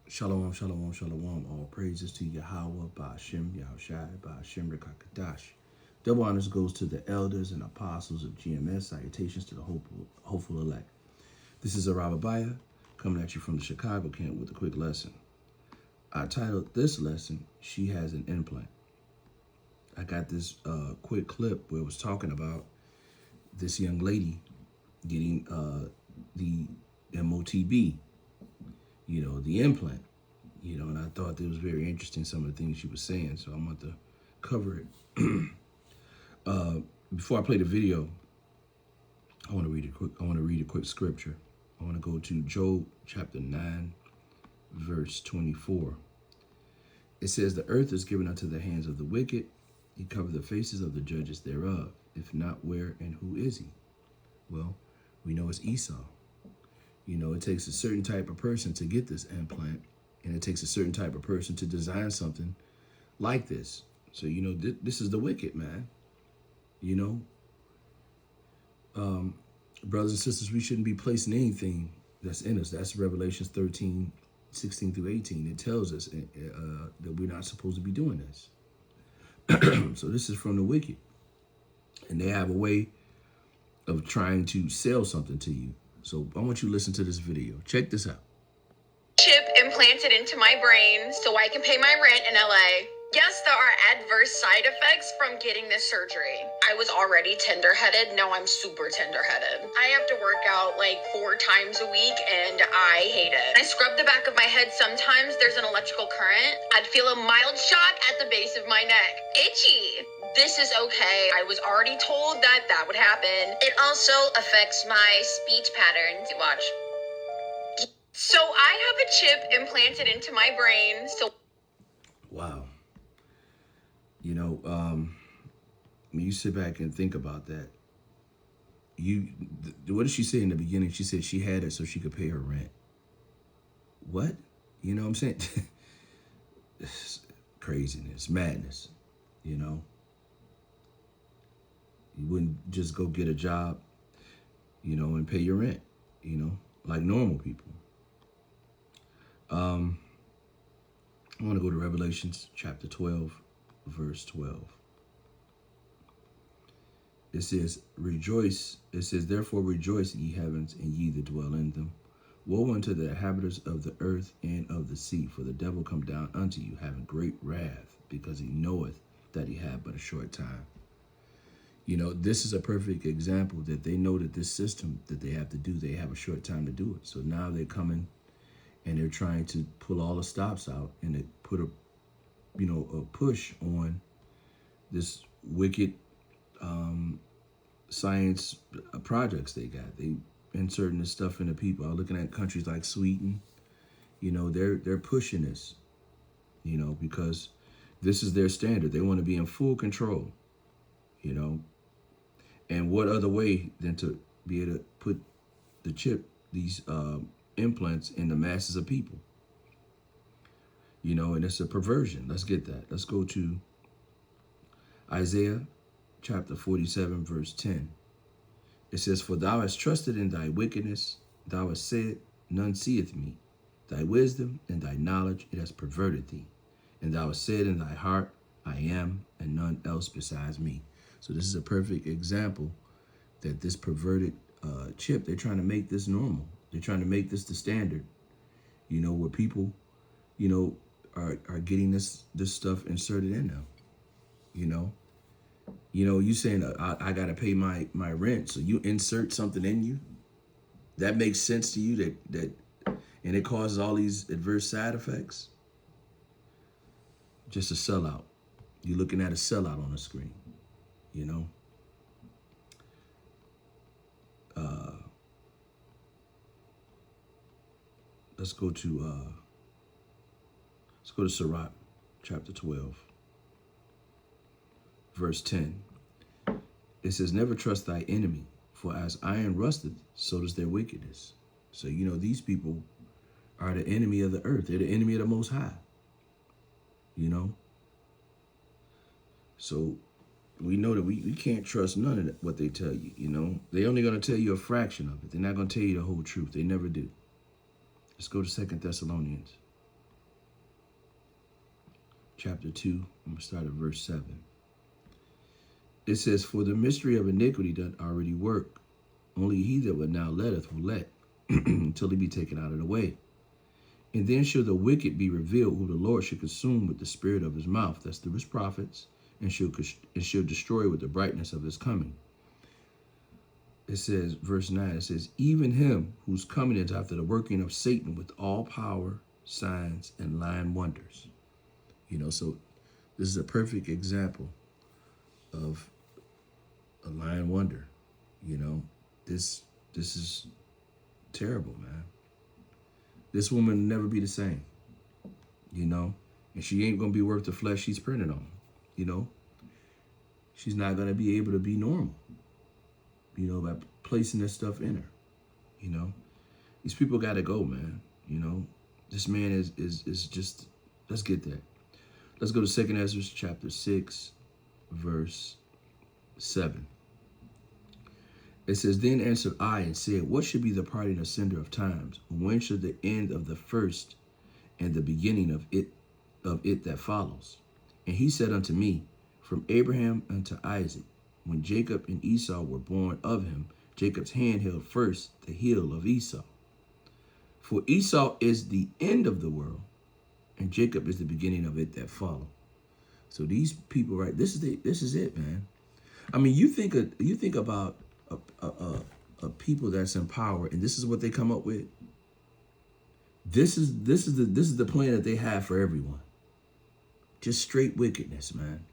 Shalom, shalom, shalom. All praises to Yahweh, Ba'ashem, Yahushai, Ba'ashem, Rekakadash. Double honors goes to the elders and apostles of GMS. Salutations to the hopeful elect. This is Arababaya coming at you from the Chicago camp with a quick lesson. I titled this lesson, She Has an Implant. I got this quick clip where it was talking about this young lady getting the MOTB, the implant, and I thought it was very interesting, some of the things she was saying, so I'm going to cover it. Before I play the video, I want to read a quick scripture. I want to go to Job chapter 9, verse 24. It says, "The earth is given unto the hands of the wicked. He covered the faces of the judges thereof. If not, where and who is he?" Well, we know it's Esau. It takes a certain type of person to get this implant, and it takes a certain type of person to design something like this. So, this is the wicked, man. Brothers and sisters, we shouldn't be placing anything that's in us. That's Revelations 13, 16 through 18. It tells us that we're not supposed to be doing this. So this is from the wicked. And they have a way of trying to sell something to you. So I want you to listen to this video. Check this out. Chip implanted into my brain so I can pay my rent in LA. Yes, there are adverse side effects from getting this surgery. I was already tender-headed. Now I'm super tender-headed. I have to work out like 4 times a week and I hate it. I scrub the back of my head sometimes. There's an electrical current. I'd feel a mild shock at the base of my neck. Itchy. This is okay. I was already told that that would happen. It also affects my speech patterns. Watch. So I have a chip implanted into my brain. Wow. When you sit back and think about that, what did she say in the beginning? She said she had it so she could pay her rent. What? You know what I'm saying? It's craziness, madness, You wouldn't just go get a job, and pay your rent, like normal people. I want to go to Revelations chapter 12, verse 12. It says, "Rejoice." It says, "Therefore rejoice, ye heavens, and ye that dwell in them. Woe unto the inhabitants of the earth and of the sea, for the devil come down unto you, having great wrath, because he knoweth that he had but a short time." This is a perfect example that they know that this system that they have to do, they have a short time to do it. So now they're coming and they're trying to pull all the stops out, and they put a push on this wicked science projects they got. They inserting this stuff into people. I'm looking at countries like Sweden. They're pushing this, because this is their standard. They want to be in full control, And what other way than to be able to put these implants in the masses of people? And it's a perversion. Let's get that. Let's go to Isaiah chapter 47, verse 10. It says, "For thou hast trusted in thy wickedness, thou hast said, none seeth me. Thy wisdom and thy knowledge, it has perverted thee. And thou hast said in thy heart, I am, and none else besides me." So this is a perfect example that this perverted chip, they're trying to make this normal. They're trying to make this the standard, where people, are getting this stuff inserted in them, You saying I got to pay my rent, so you insert something in you that makes sense to you, that and it causes all these adverse side effects. Just a sellout. You're looking at a sellout on the screen, Let's go to Sirach chapter 12, verse 10. It says, "Never trust thy enemy, for as iron rusteth, so does their wickedness." So, these people are the enemy of the earth. They're the enemy of the Most High, So we know that we can't trust none of what they tell you, They're only going to tell you a fraction of it. They're not going to tell you the whole truth. They never do. Let's go to 2 Thessalonians chapter 2. I'm going to start at verse 7. It says, "For the mystery of iniquity doth already work. Only he that would now letteth will let, until he be taken out of the way. And then shall the wicked be revealed, who the Lord should consume with the spirit of his mouth," that's through his prophets, "and shall destroy with the brightness of his coming." It says, verse 9, it says, "Even him whose coming is after the working of Satan with all power, signs, and lying wonders." So this is a perfect example of a lying wonder. This is terrible, man. This woman will never be the same, and she ain't going to be worth the flesh she's printed on, She's not going to be able to be normal, by placing this stuff in her, These people got to go, man, This man is just, let's get that. Let's go to 2 Ezra chapter 6, verse 7. It says, "Then answered I and said, What should be the parting asunder of times? When should the end of the first and the beginning of it that follows? And he said unto me, From Abraham unto Isaac, when Jacob and Esau were born of him, Jacob's hand held first the heel of Esau. For Esau is the end of the world, and Jacob is the beginning of it that follow." So these people, right? This is it, man. I mean, you think about a people that's in power, and this is what they come up with. This is the plan that they have for everyone. Just straight wickedness, man.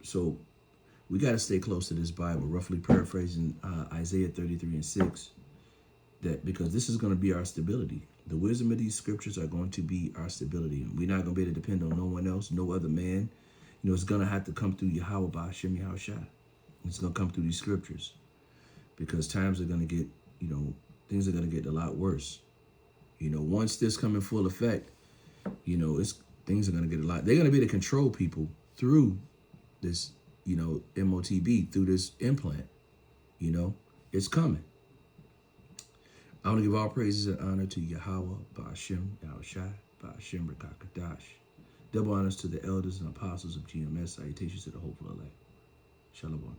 So we got to stay close to this Bible, roughly paraphrasing Isaiah 33 and 6, because this is going to be our stability. The wisdom of these scriptures are going to be our stability. We're not going to be able to depend on no one else, no other man. It's going to have to come through Yahweh Ba'ashem Yahushua. It's going to come through these scriptures, because times are going to get, things are going to get a lot worse. Once this come in full effect, things are going to get a lot. They're going to be able to control people through this, MOTB, through this implant. It's coming. I want to give all praises and honor to Yahweh, Ba'ashem, Yahushua, Ba'ashem, Rekakadash. Double honors to the elders and apostles of GMS. Salutations to the hopeful elect. Shalom.